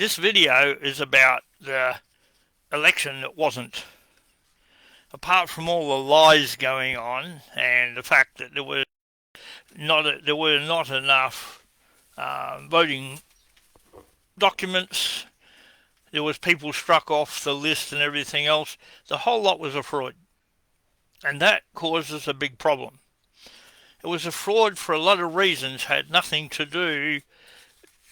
This video is about the election that wasn't. Apart from all the lies going on and the fact that there were not enough voting documents, there was people struck off the list and everything else. The whole lot was a fraud, and that causes a big problem. It was a fraud for a lot of reasons, had nothing to do,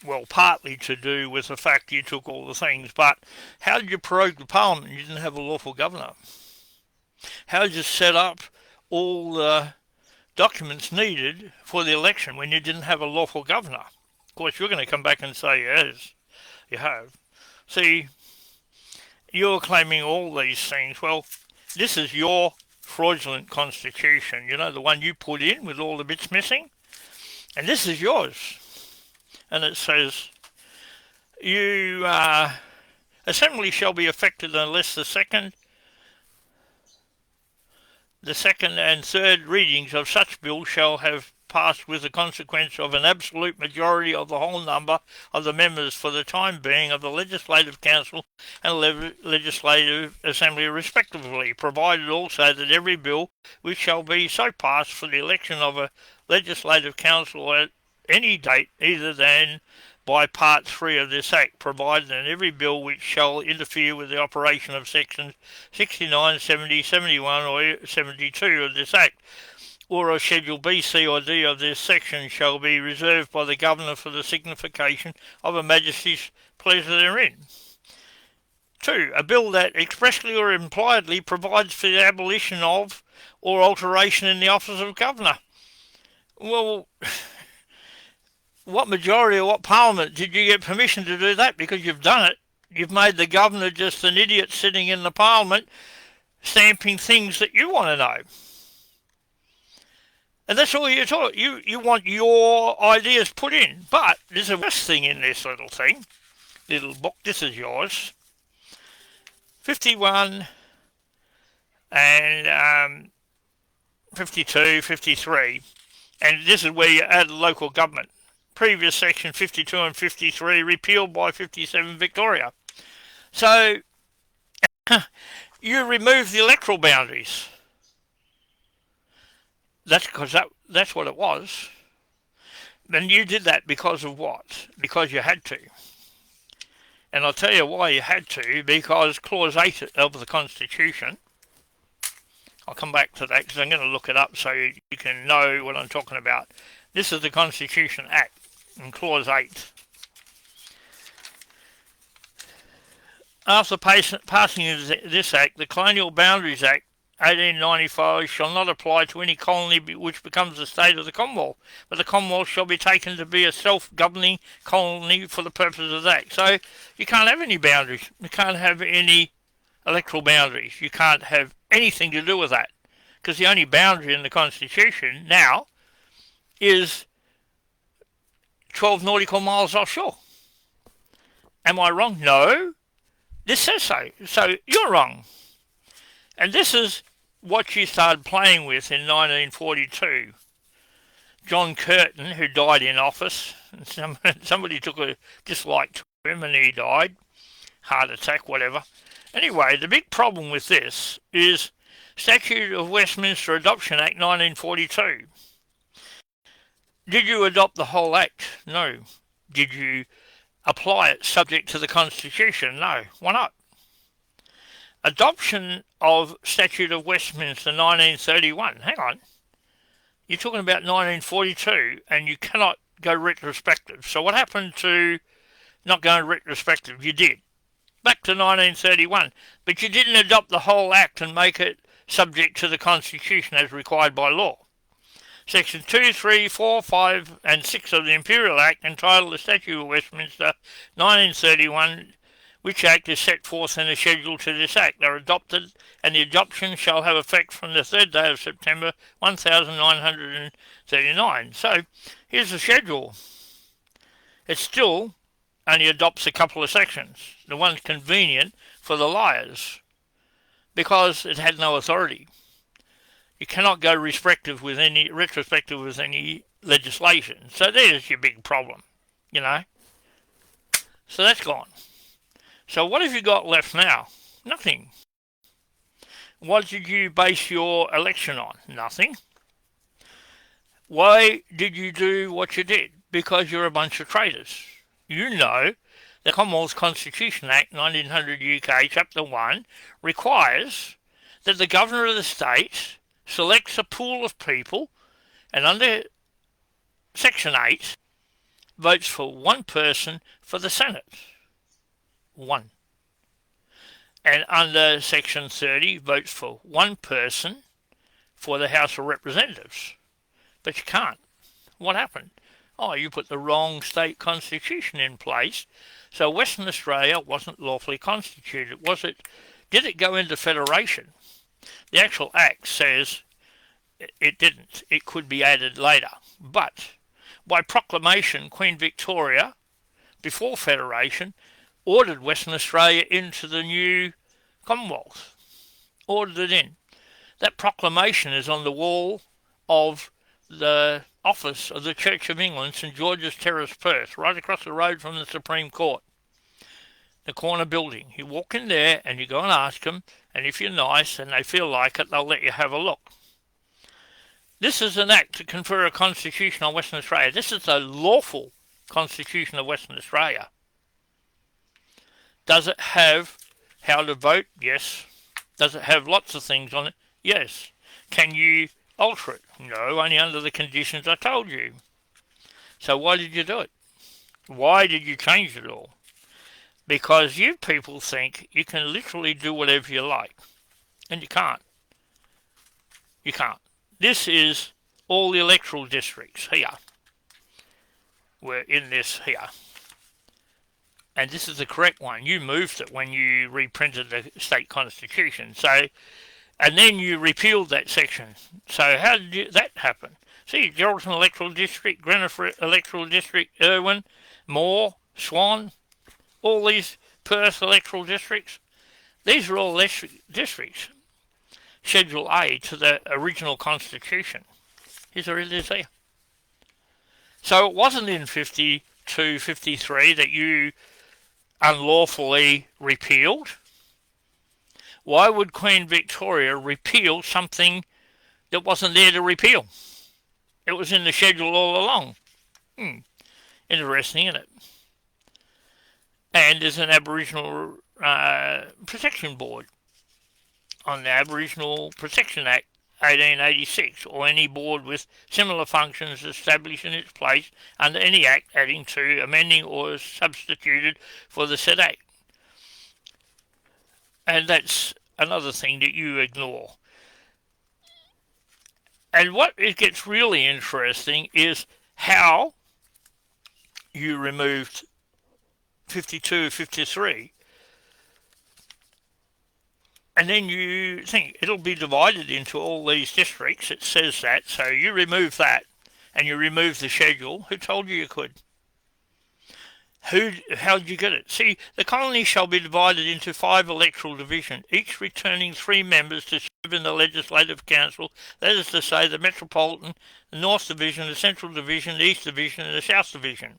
well, partly to do with the fact you took all the things, but how did you prorogue the parliament? You didn't have a lawful governor. How did you set up all the documents needed for the election when you didn't have a lawful governor? Of course, you're going to come back and say, yes, you have. See, you're claiming all these things. Well, this is your fraudulent constitution, you know, the one you put in with all the bits missing, and this is yours. And it says, you assembly shall be affected unless the second and third readings of such bill shall have passed with the consequence of an absolute majority of the whole number of the members for the time being of the Legislative Council and Legislative Assembly respectively, provided also that every bill which shall be so passed for the election of a Legislative Council at any date either than by Part 3 of this Act, provided that every bill which shall interfere with the operation of Sections 69, 70, 71 or 72 of this Act, or of Schedule B, C or D of this section shall be reserved by the Governor for the signification of a Majesty's pleasure therein. 2. A bill that expressly or impliedly provides for the abolition of or alteration in the office of Governor. Well, what majority or what parliament did you get permission to do that? Because you've done it. You've made the governor just an idiot sitting in the parliament stamping things that you want to know. And that's all you're taught. You want your ideas put in. But there's a worse thing in this little book. This is yours. 51 and 52, 53. And this is where you add local government. Previous section 52 and 53 repealed by 57 Victoria. So you remove the electoral boundaries. That's because that's what it was. And you did that because of what? Because you had to. And I'll tell you why you had to, because Clause 8 of the Constitution, I'll come back to that because I'm going to look it up so you can know what I'm talking about. This is the Constitution Act in Clause 8. After passing this Act, the Colonial Boundaries Act 1895 shall not apply to any colony which becomes the state of the Commonwealth, but the Commonwealth shall be taken to be a self-governing colony for the purpose of that. So you can't have any boundaries. You can't have any electoral boundaries. You can't have anything to do with that, because the only boundary in the Constitution now is 12 nautical miles offshore. Am I wrong? No. This says so. So you're wrong. And this is what you started playing with in 1942. John Curtin, who died in office, and somebody took a dislike to him and he died. Heart attack, whatever. Anyway, the big problem with this is Statute of Westminster Adoption Act 1942. Did you adopt the whole Act? No. Did you apply it subject to the Constitution? No. Why not? Adoption of Statute of Westminster 1931. Hang on. You're talking about 1942 and you cannot go retrospective. So what happened to not going retrospective? You did. Back to 1931. But you didn't adopt the whole Act and make it subject to the Constitution as required by law. Section 2, 3, 4, 5 and 6 of the Imperial Act entitled the Statute of Westminster 1931, which Act is set forth in a schedule to this Act, are adopted, and the adoption shall have effect from the 3rd day of September 1939. So, here's the schedule. It still only adopts a couple of sections, the ones convenient for the liars, because it had no authority. You cannot go retrospective with any legislation. So there's your big problem, you know. So that's gone. So what have you got left now? Nothing. What did you base your election on? Nothing. Why did you do what you did? Because you're a bunch of traitors. You know the Commonwealth Constitution Act 1900 UK Chapter 1 requires that the Governor of the state selects a pool of people, and under Section 8 votes for one person for the Senate. One. And under Section 30 votes for one person for the House of Representatives. But you can't. What happened? Oh, you put the wrong state constitution in place, so Western Australia wasn't lawfully constituted. Did it go into federation? The actual act says it didn't. It could be added later. But by proclamation, Queen Victoria, before federation, ordered Western Australia into the new Commonwealth. Ordered it in. That proclamation is on the wall of the office of the Church of England, St George's Terrace, Perth, right across the road from the Supreme Court. The corner building. You walk in there and you go and ask them, and if you're nice and they feel like it, they'll let you have a look. This is an act to confer a constitution on Western Australia. This is the lawful constitution of Western Australia. Does it have how to vote? Yes. Does it have lots of things on it? Yes. Can you alter it? No, only under the conditions I told you. So why did you do it? Why did you change it all? Because you people think you can literally do whatever you like. And you can't. You can't. This is all the electoral districts here. We're in this here. And this is the correct one. You moved it when you reprinted the state constitution. So, and then you repealed that section. So how did that happen? See, Geraldton Electoral District, Greenock Electoral District, Irwin, Moore, Swan, all these Perth electoral districts. These are all districts. Schedule A to the original constitution. It is here. So it wasn't in 52, 53 that you unlawfully repealed. Why would Queen Victoria repeal something that wasn't there to repeal? It was in the schedule all along. Interesting, isn't it? And there's an Aboriginal Protection Board on the Aboriginal Protection Act 1886, or any board with similar functions established in its place under any act adding to, amending or substituted for the said act. And that's another thing that you ignore. And what it gets really interesting is how you removed 52, 53, and then you think it'll be divided into all these districts. It says that, so you remove that, and you remove the schedule. Who told you could? How did you get it? See, the colony shall be divided into 5 electoral divisions, each returning 3 members to serve in the Legislative Council, that is to say the Metropolitan, the North Division, the Central Division, the East Division, and the South Division.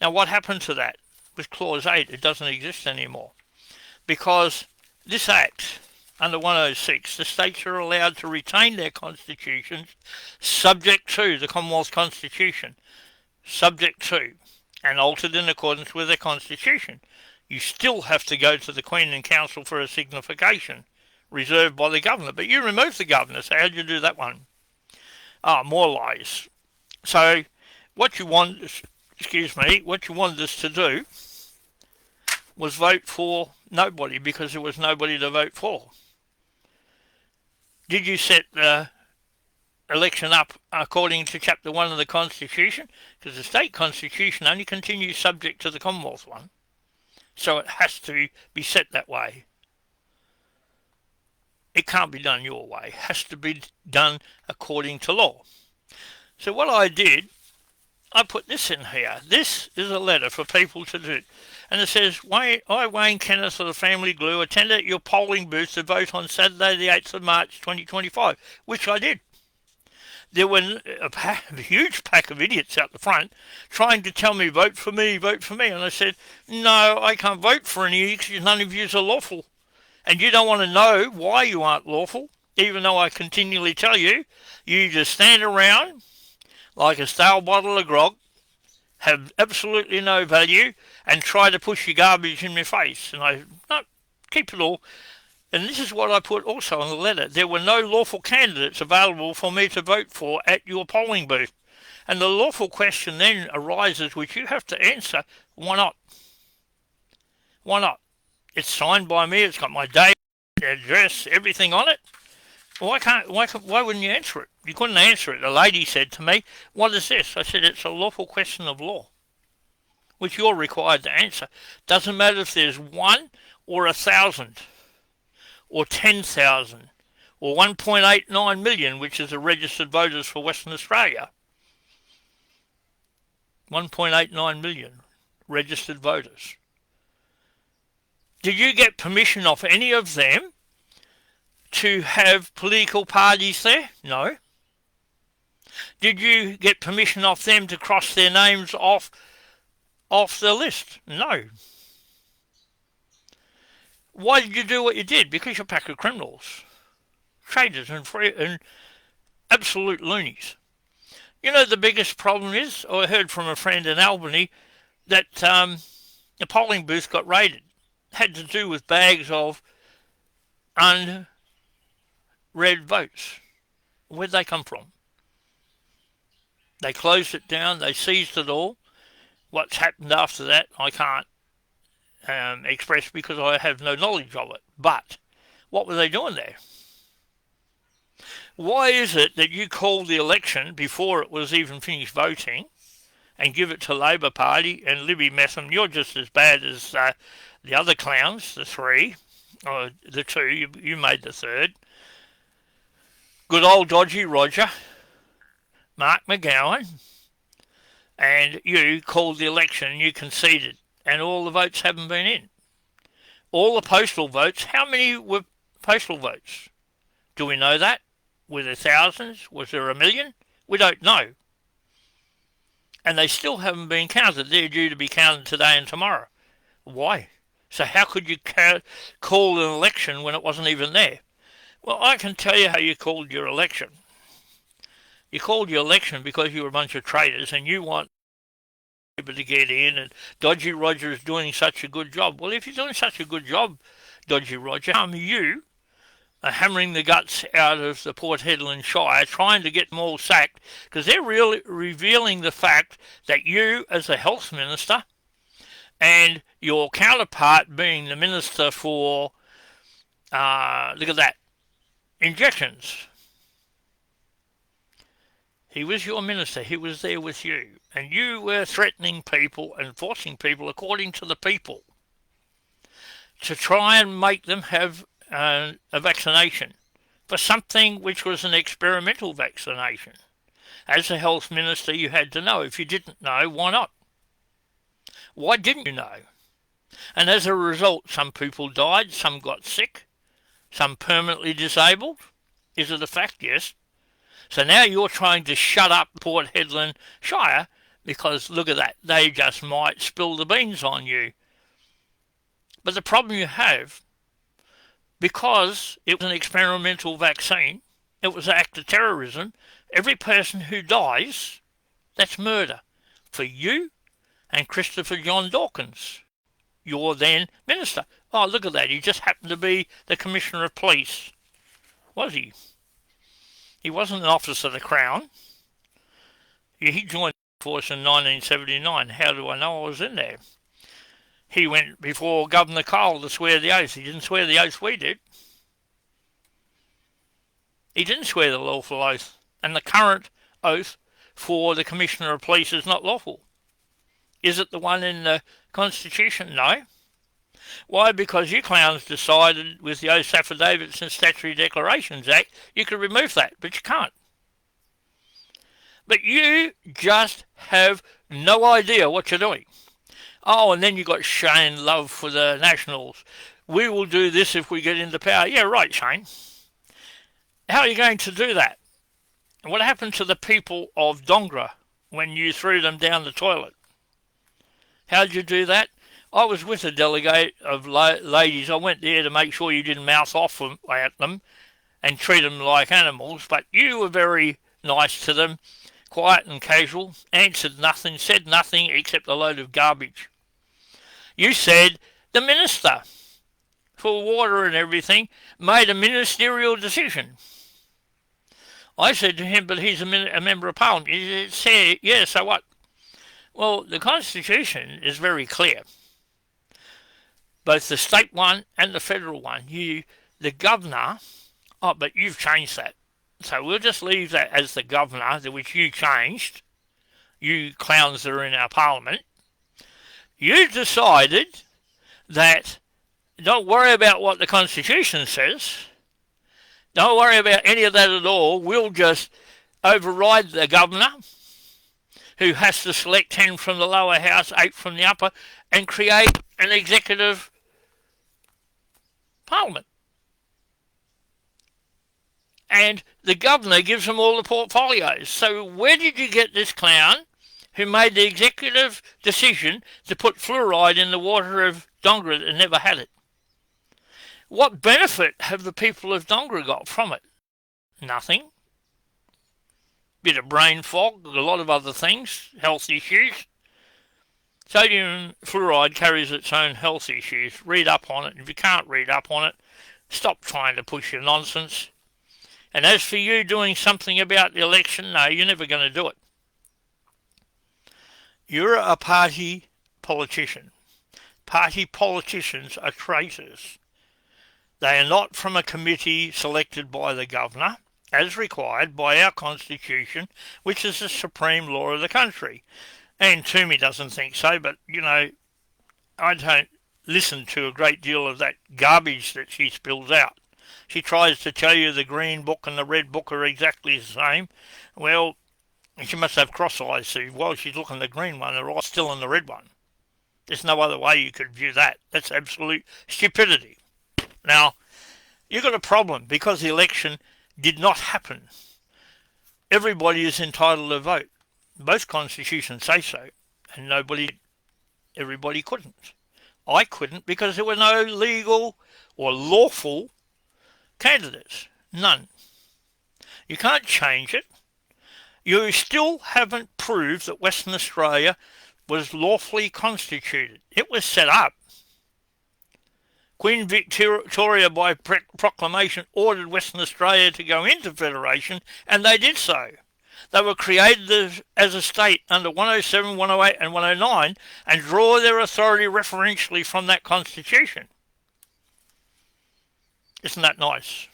Now what happened to that? With Clause 8, it doesn't exist anymore. Because this Act, under 106, the states are allowed to retain their constitutions subject to the Commonwealth Constitution, subject to, and altered in accordance with their constitution. You still have to go to the Queen and Council for a signification reserved by the Governor. But you removed the Governor, so how did you do that one? More lies. So what you wanted us to do was vote for nobody, because there was nobody to vote for. Did you set the election up according to Chapter 1 of the Constitution? Because the state constitution only continues subject to the Commonwealth one. So it has to be set that way. It can't be done your way. It has to be done according to law. So what I did, I put this in here. This is a letter for people to do. And it says, I, Wayne Kenneth of the Family Glue, attended your polling booth to vote on Saturday the 8th of March 2025, which I did. there were a huge pack of idiots out the front trying to tell me, vote for me, vote for me. And I said, no, I can't vote for any of you because none of you are lawful. And you don't want to know why you aren't lawful, even though I continually tell you, you just stand around like a stale bottle of grog, have absolutely no value, and try to push your garbage in my face. And I, no, keep it all. And this is what I put also on the letter. There were no lawful candidates available for me to vote for at your polling booth. And the lawful question then arises, which you have to answer, why not? Why not? It's signed by me, it's got my date, address, everything on it. Why wouldn't you answer it? You couldn't answer it. The lady said to me, what is this? I said, it's a lawful question of law, which you're required to answer. Doesn't matter if there's 1 or 1,000 or 10,000 or 1.89 million, which is the registered voters for Western Australia. 1.89 million registered voters. Did you get permission off any of them to have political parties there? No. Did you get permission off them to cross their names off the list? No. Why did you do what you did? Because you're a pack of criminals, traitors and absolute loonies. You know the biggest problem is, I heard from a friend in Albany, that the polling booth got raided. It had to do with bags of unread votes. Where'd they come from? They closed it down, they seized it all. What's happened after that, I can't express because I have no knowledge of it. But what were they doing there? Why is it that you called the election before it was even finished voting and give it to Labor Party and Libby Messam? You're just as bad as the other clowns, the 3, or the 2, you made the 3rd. Good old Dodgy Roger, Mark McGowan, and you called the election and you conceded, and all the votes haven't been in. All the postal votes, how many were postal votes? Do we know that? Were there thousands? Was there 1 million? We don't know. And they still haven't been counted. They're due to be counted today and tomorrow. Why? So how could you call an election when it wasn't even there? Well, I can tell you how you called your election. You called your election because you were a bunch of traitors and you want people to get in, and Dodgy Roger is doing such a good job. Well, if you're doing such a good job, Dodgy Roger, you are hammering the guts out of the Port Hedland Shire, trying to get them all sacked, because they're really revealing the fact that you, as a health minister, and your counterpart being the minister for, look at that, injections. He was your minister, he was there with you, and you were threatening people and forcing people, according to the people, to try and make them have a vaccination for something which was an experimental vaccination. As a health minister, you had to know. If you didn't know, why not? Why didn't you know? And as a result, some people died, some got sick, some permanently disabled. Is it a fact? Yes. So now you're trying to shut up Port Hedland Shire because, look at that, they just might spill the beans on you. But the problem you have, because it was an experimental vaccine, it was an act of terrorism, every person who dies, that's murder for you and Christopher John Dawkins, your then minister. Oh, look at that, he just happened to be the Commissioner of Police. Was he? He wasn't an officer of the Crown. He joined the force in 1979. How do I know I was in there? He went before Governor Cole to swear the oath. He didn't swear the oath we did. He didn't swear the lawful oath. And the current oath for the Commissioner of Police is not lawful. Is it the one in the Constitution? No. Why? Because you clowns decided with the Oath Affidavits and Statutory Declarations Act you could remove that, but you can't. But you just have no idea what you're doing. Oh, and then you got Shane Love for the Nationals. We will do this if we get into power. Yeah, right, Shane. How are you going to do that? What happened to the people of Dongra when you threw them down the toilet? How'd you do that? I was with a delegate of ladies. I went there to make sure you didn't mouth off at them and treat them like animals, but you were very nice to them, quiet and casual, answered nothing, said nothing except a load of garbage. You said the minister for water and everything made a ministerial decision. I said to him, but he's a member of parliament. He said, yeah, so what? Well, the Constitution is very clear. Both the state one and the federal one. The governor, but you've changed that. So we'll just leave that as the governor, which you changed. You clowns that are in our parliament. You decided that don't worry about what the Constitution says. Don't worry about any of that at all. We'll just override the governor, who has to select 10 from the lower house, 8 from the upper, and create an executive parliament. And the governor gives them all the portfolios. So where did you get this clown who made the executive decision to put fluoride in the water of Dongra that never had it? What benefit have the people of Dongra got from it? Nothing. Bit of brain fog, a lot of other things, health issues. Sodium fluoride carries its own health issues. Read up on it. If you can't read up on it, stop trying to push your nonsense. And as for you doing something about the election, no, you're never going to do it. You're a party politician. Party politicians are traitors. They are not from a committee selected by the governor, as required by our Constitution, which is the supreme law of the country. And Toomey doesn't think so, but, I don't listen to a great deal of that garbage that she spills out. She tries to tell you the green book and the red book are exactly the same. Well, she must have cross eyes, so while she's looking at the green one, her eye's still in the red one. There's no other way you could view that. That's absolute stupidity. Now, you've got a problem because the election did not happen. Everybody is entitled to vote. Both constitutions say so, and everybody couldn't. I couldn't because there were no legal or lawful candidates. None. You can't change it. You still haven't proved that Western Australia was lawfully constituted. It was set up. Queen Victoria, by proclamation, ordered Western Australia to go into Federation, and they did so. They were created as a state under 107, 108 and 109 and draw their authority referentially from that Constitution. Isn't that nice?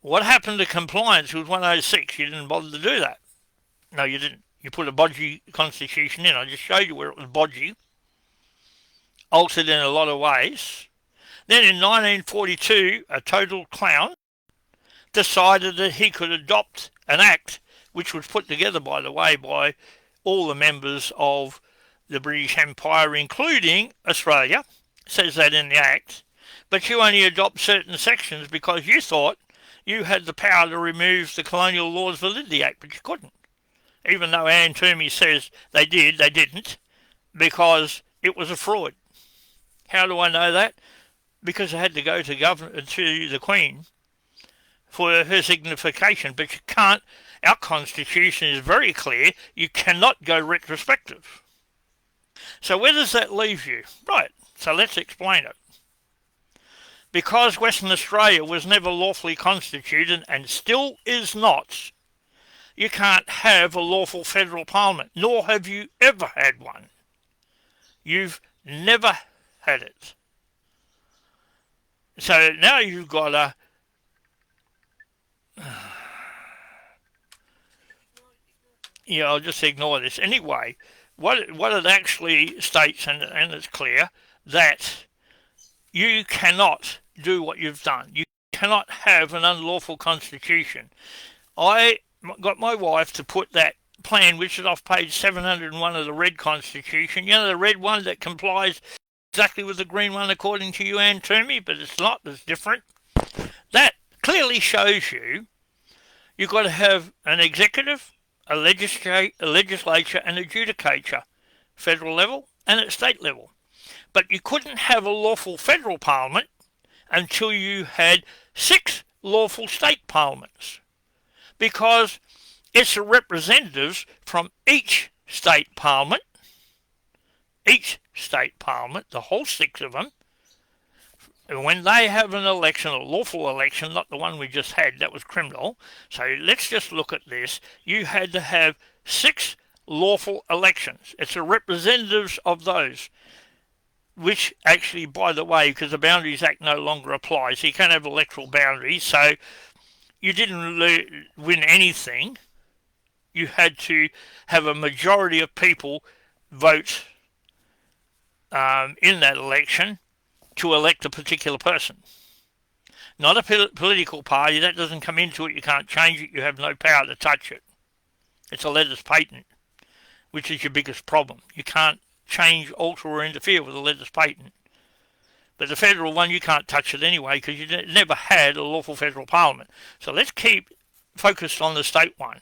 What happened to compliance with 106? You didn't bother to do that. No, you didn't. You put a bodgy Constitution in. I just showed you where it was bodgy. Altered in a lot of ways. Then in 1942, a total clown decided that he could adopt an act which was put together, by the way, by all the members of the British Empire, including Australia. It says that in the act. But you only adopt certain sections because you thought you had the power to remove the Colonial Laws Validity Act, but you couldn't. Even though Anne Toomey says they didn't, because it was a fraud. How do I know that? Because I had to go to the Queen for her signification, but you can't. Our Constitution is very clear. You cannot go retrospective. So where does that leave you? Right, so let's explain it. Because Western Australia was never lawfully constituted and still is not, you can't have a lawful federal parliament, nor have you ever had one. You've never had it. So now you've got a... I'll just ignore this. Anyway, what it actually states, and it's clear, that you cannot do what you've done. You cannot have an unlawful constitution. I got my wife to put that plan, which is off page 701 of the red constitution, the red one that complies exactly with the green one according to you, Anne Toomey, but it's not, it's different. That clearly shows you You've got to have an executive, a legislature and a judicature, federal level and at state level. But you couldn't have a lawful federal parliament until you had 6 lawful state parliaments, because it's the representatives from each state parliament, the whole 6 of them, when they have an election, a lawful election, not the one we just had, that was criminal. So let's just look at this. You had to have 6 lawful elections. It's the representatives of those, which actually, by the way, because the Boundaries Act no longer applies, so you can't have electoral boundaries, so you didn't win anything. You had to have a majority of people vote in that election to elect a particular person. Not a political party. That doesn't come into it. You can't change it. You have no power to touch it. It's a letters patent, which is your biggest problem. You can't change, alter or interfere with a letters patent. But the federal one, you can't touch it anyway because you never had a lawful federal parliament. So let's keep focused on the state one.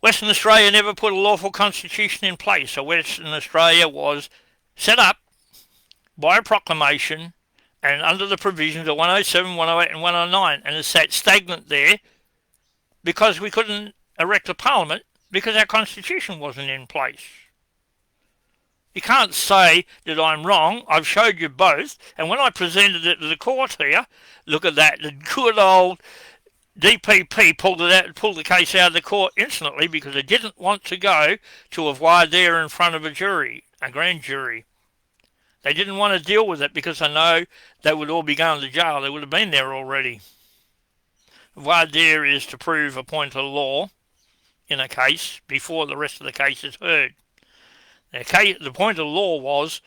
Western Australia never put a lawful constitution in place. So Western Australia was set up by a proclamation and under the provisions of 107, 108 and 109, and it sat stagnant there because we couldn't erect a parliament because our constitution wasn't in place. You can't say that I'm wrong. I've showed you both, and when I presented it to the court here, look at that, the good old DPP pulled the case out of the court instantly because they didn't want to go to a voir dire in front of a jury, a grand jury. They didn't want to deal with it because I know they would all be going to jail. They would have been there already. Voir dire is to prove a point of law in a case before the rest of the case is heard. The point of law was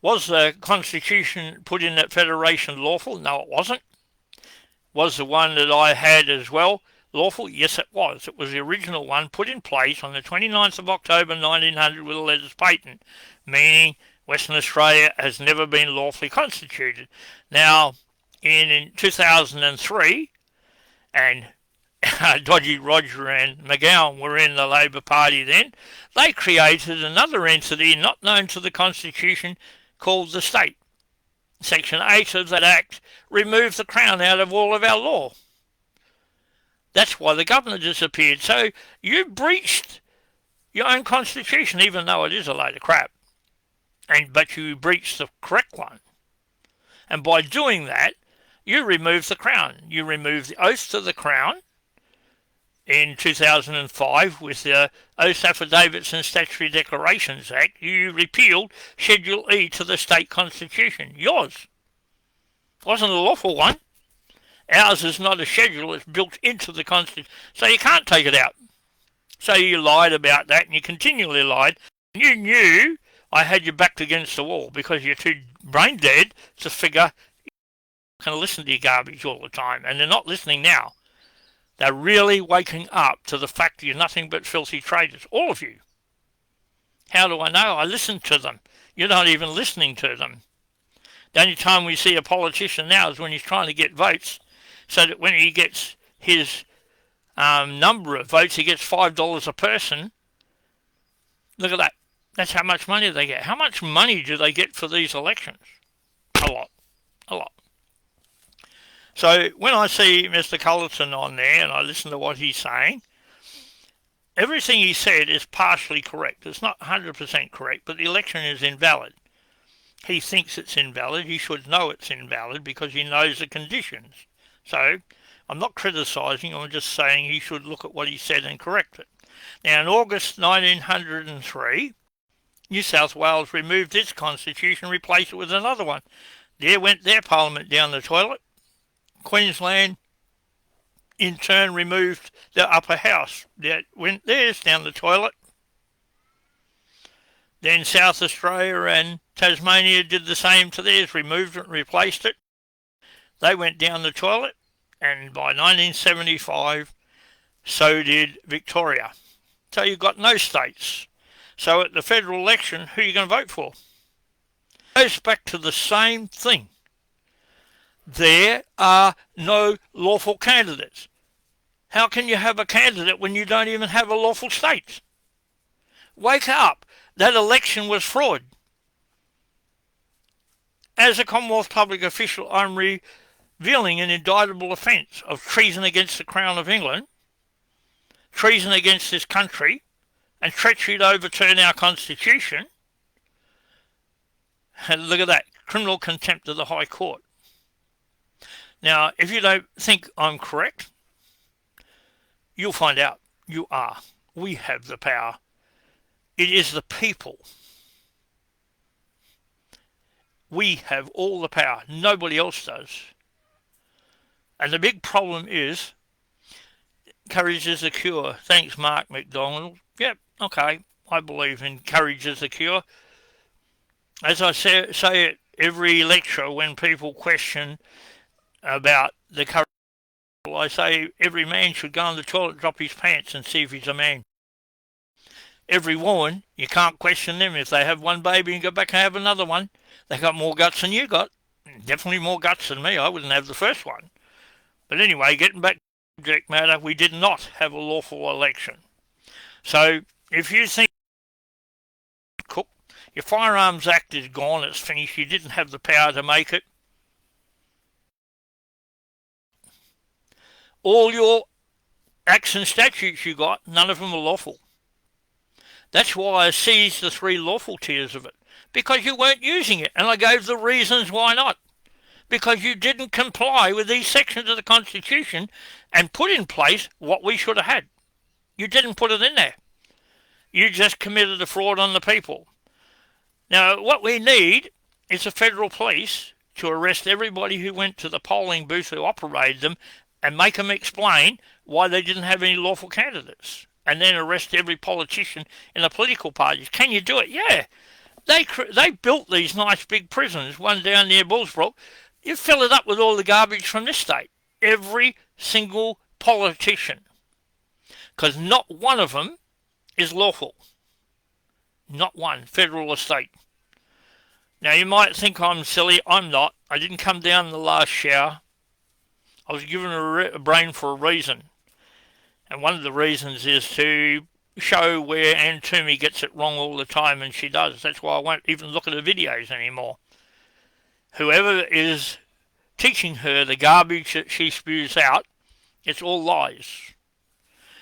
the Constitution put in that Federation lawful? No, it wasn't. Was the one that I had as well lawful? Yes, it was. It was the original one put in place on the 29th of October 1900 with a letters patent, meaning Western Australia has never been lawfully constituted. Now, in 2003, and Dodgy Roger and McGowan were in the Labor Party then, they created another entity not known to the Constitution called the state. Section 8 of that Act removed the Crown out of all of our law. That's why the governor disappeared. So you breached your own Constitution, even though it is a load of crap. But you breached the correct one. And by doing that, you removed the Crown. You removed the oath to the Crown in 2005 with the Oath Affidavits and Statutory Declarations Act. You repealed Schedule E to the state constitution. Yours. Wasn't a lawful one. Ours is not a schedule. It's built into the constitution. So you can't take it out. So you lied about that, and you continually lied. You knew I had you backed against the wall because you're too brain dead to figure you can listen to your garbage all the time. And they're not listening now. They're really waking up to the fact that you're nothing but filthy traitors. All of you. How do I know? I listen to them. You're not even listening to them. The only time we see a politician now is when he's trying to get votes, so that when he gets his number of votes, he gets $5 a person. Look at that. That's how much money they get. How much money do they get for these elections? A lot. A lot. So when I see Mr. Cullerton on there and I listen to what he's saying, everything he said is partially correct. It's not 100% correct, but the election is invalid. He thinks it's invalid. He should know it's invalid because he knows the conditions. So I'm not criticising, I'm just saying he should look at what he said and correct it. Now in August 1903, New South Wales removed its constitution and replaced it with another one. There went their parliament down the toilet. Queensland, in turn, removed the upper house. That went theirs down the toilet. Then South Australia and Tasmania did the same to theirs, removed it and replaced it. They went down the toilet, and by 1975, so did Victoria. So you've got no states. So at the federal election, who are you going to vote for? It goes back to the same thing. There are no lawful candidates. How can you have a candidate when you don't even have a lawful state? Wake up. That election was fraud. As a Commonwealth public official, I'm revealing an indictable offence of treason against the Crown of England, treason against this country, and treachery to overturn our Constitution. And look at that, criminal contempt of the High Court. Now, if you don't think I'm correct, you'll find out you are. We have the power. It is the people. We have all the power. Nobody else does. And the big problem is, courage is the cure. Thanks, Mark McDonald. Yep, okay, I believe in courage is the cure. As I say at every lecture when people question about the courage, I say every man should go in the toilet, drop his pants and see if he's a man. Every woman, you can't question them. If they have one baby and go back and have another one, they got more guts than you got. Definitely more guts than me. I wouldn't have the first one. But anyway, getting back to the subject matter, we did not have a lawful election. So if you think, Cook, your Firearms Act is gone, it's finished, you didn't have the power to make it, all your acts and statutes you got, none of them are lawful. That's why I seized the 3 lawful tiers of it, because you weren't using it, and I gave the reasons why not. Because you didn't comply with these sections of the Constitution and put in place what we should have had. You didn't put it in there. You just committed a fraud on the people. Now, what we need is the federal police to arrest everybody who went to the polling booth who operated them and make them explain why they didn't have any lawful candidates, and then arrest every politician in the political parties. Can you do it? Yeah. They built these nice big prisons, one down near Bullsbrook. You fill it up with all the garbage from this state. Every single politician. Because not one of them is lawful. Not one, federal or state. Now you might think I'm silly. I'm not. I didn't come down in the last shower. I was given a brain for a reason. And one of the reasons is to show where Ann Toomey gets it wrong all the time, and she does. That's why I won't even look at her videos anymore. Whoever is teaching her the garbage that she spews out, it's all lies.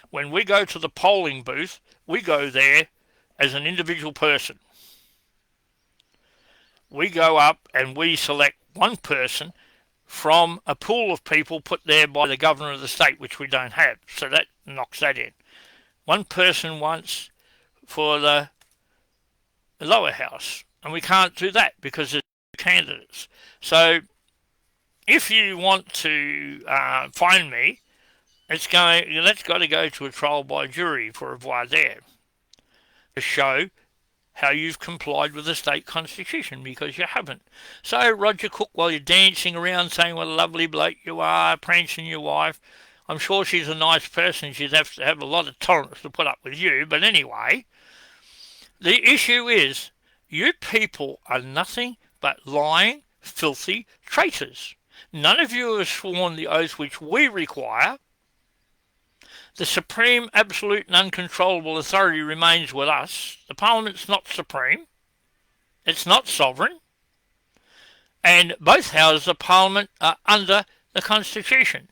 When we go to the polling booth, we go there as an individual person. We go up and we select one person from a pool of people put there by the governor of the state, which we don't have. So that knocks that in. One person once for the lower house, and we can't do that because there's candidates. So if you want to find me, that's got to go to a trial by jury for a voir dire to show how you've complied with the state constitution, because you haven't. So Roger Cook, while you're dancing around saying what a lovely bloke you are, prancing your wife, I'm sure she's a nice person. She'd have to have a lot of tolerance to put up with you. But anyway, the issue is you people are nothing but lying, filthy traitors. None of you have sworn the oath which we require. The supreme, absolute and uncontrollable authority remains with us. The Parliament's not supreme. It's not sovereign. And both houses of Parliament are under the Constitution.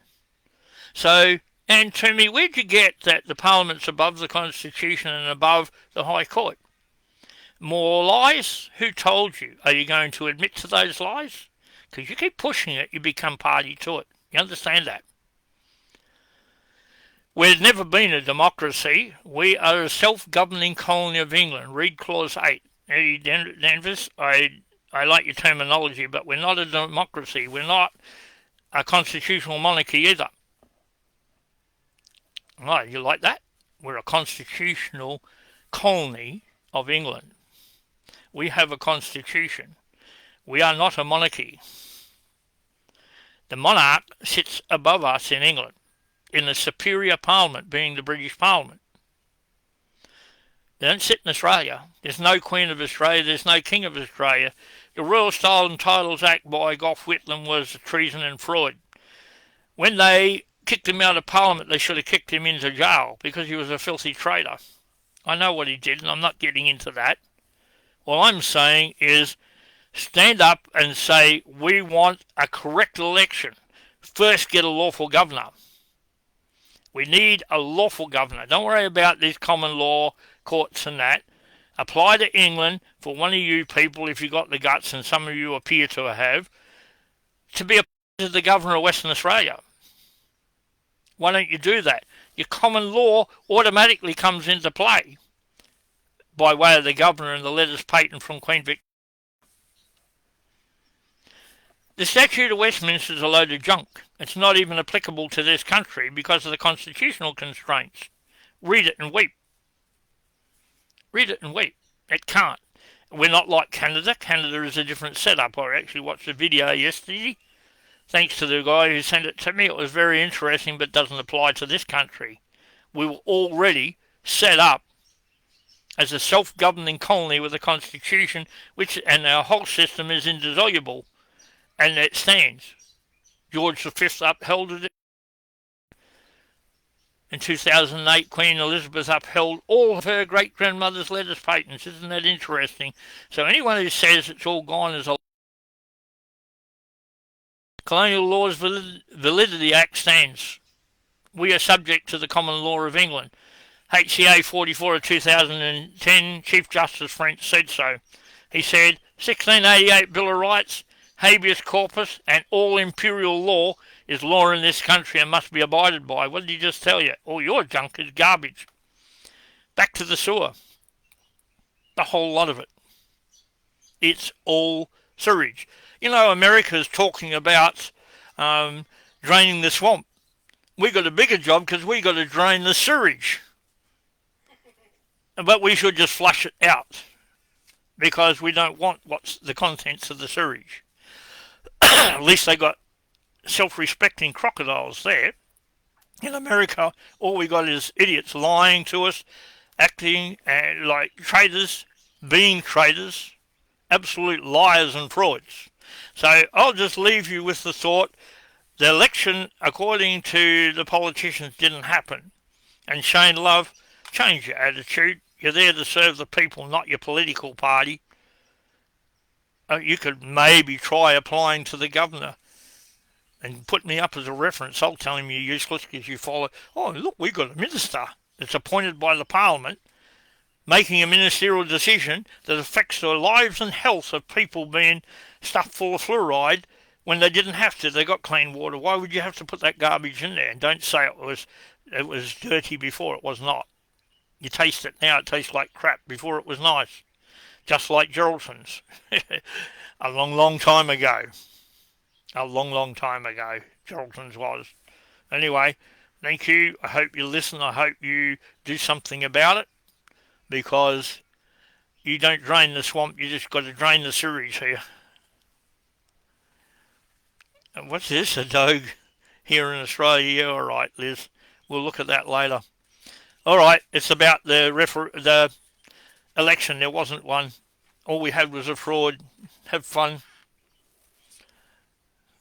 So, and to me, where'd you get that the Parliament's above the Constitution and above the High Court? More lies? Who told you? Are you going to admit to those lies? Because you keep pushing it, you become party to it. You understand that? We've never been a democracy. We are a self-governing colony of England. Read Clause 8. Eddie Danvers, I like your terminology, but we're not a democracy. We're not a constitutional monarchy either. Right, you like that? We're a constitutional colony of England. We have a constitution. We are not a monarchy. The monarch sits above us in England, in the superior parliament, being the British Parliament. They don't sit in Australia. There's no Queen of Australia. There's no King of Australia. The Royal Style and Titles Act by Gough Whitlam was treason and fraud. When they kicked him out of Parliament, they should have kicked him into jail because he was a filthy traitor. I know what he did, and I'm not getting into that. All I'm saying is stand up and say, we want a correct election. First, get a lawful governor. We need a lawful governor. Don't worry about these common law courts and that. Apply to England for one of you people, if you've got the guts, and some of you appear to have, to be the governor of Western Australia. Why don't you do that? Your common law automatically comes into play by way of the governor and the letters patent from Queen Victoria. The Statute of Westminster is a load of junk. It's not even applicable to this country because of the constitutional constraints. Read it and weep. Read it and weep. It can't. We're not like Canada. Canada is a different setup. I actually watched a video yesterday. Thanks to the guy who sent it to me. It was very interesting, but doesn't apply to this country. We were already set up as a self-governing colony with a constitution, and our whole system is indissoluble, and it stands. George V upheld it. In 2008, Queen Elizabeth upheld all of her great-grandmother's letters patents. Isn't that interesting? So anyone who says it's all gone is a Colonial Law's Validity Act stands. We are subject to the common law of England. HCA 44 of 2010, Chief Justice French said so. He said, 1688 Bill of Rights, habeas corpus, and all imperial law is law in this country and must be abided by. What did he just tell you? All your junk is garbage. Back to the sewer. The whole lot of it. It's all sewage. You know, America's talking about draining the swamp. We got a bigger job because we got to drain the sewage. But we should just flush it out because we don't want what's the contents of the sewage. At least they got self-respecting crocodiles there. In America, all we got is idiots lying to us, acting like traitors, being traitors, absolute liars and frauds. So I'll just leave you with the thought, the election, according to the politicians, didn't happen. And Shane Love, change your attitude. You're there to serve the people, not your political party. You could maybe try applying to the governor and put me up as a reference. I'll tell him you're useless because you follow. Oh, look, we got a minister that's appointed by the parliament making a ministerial decision that affects the lives and health of people being stuffed full of fluoride when they didn't have to. They got clean water. Why would you have to put that garbage in there? And don't say it was dirty before. It was not. You taste it now, it tastes like crap. Before it was nice. Just like Geraldton's. A long, long time ago. A long, long time ago, Geraldton's was. Anyway, thank you. I hope you listen. I hope you do something about it. Because you don't drain the swamp, you just got to drain the sewage here. And what's this, a dog here in Australia? Yeah, all right, Liz. We'll look at that later. All right, it's about the election. There wasn't one. All we had was a fraud. Have fun.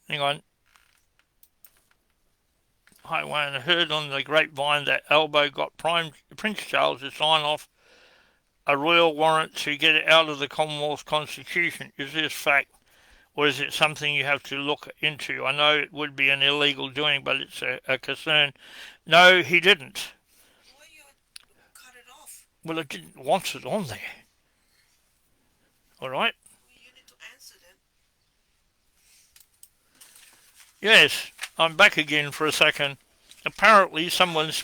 Hang on. Hi, Wayne. I heard on the grapevine that Albo got Prince Charles to sign off a royal warrant to get it out of the Commonwealth Constitution. Is this fact, or is it something you have to look into? I know it would be an illegal doing, but it's a concern. No, he didn't. Why you cut it off? Well, I didn't want it on there. All right? You need to answer them. Yes, I'm back again for a second. Apparently someone's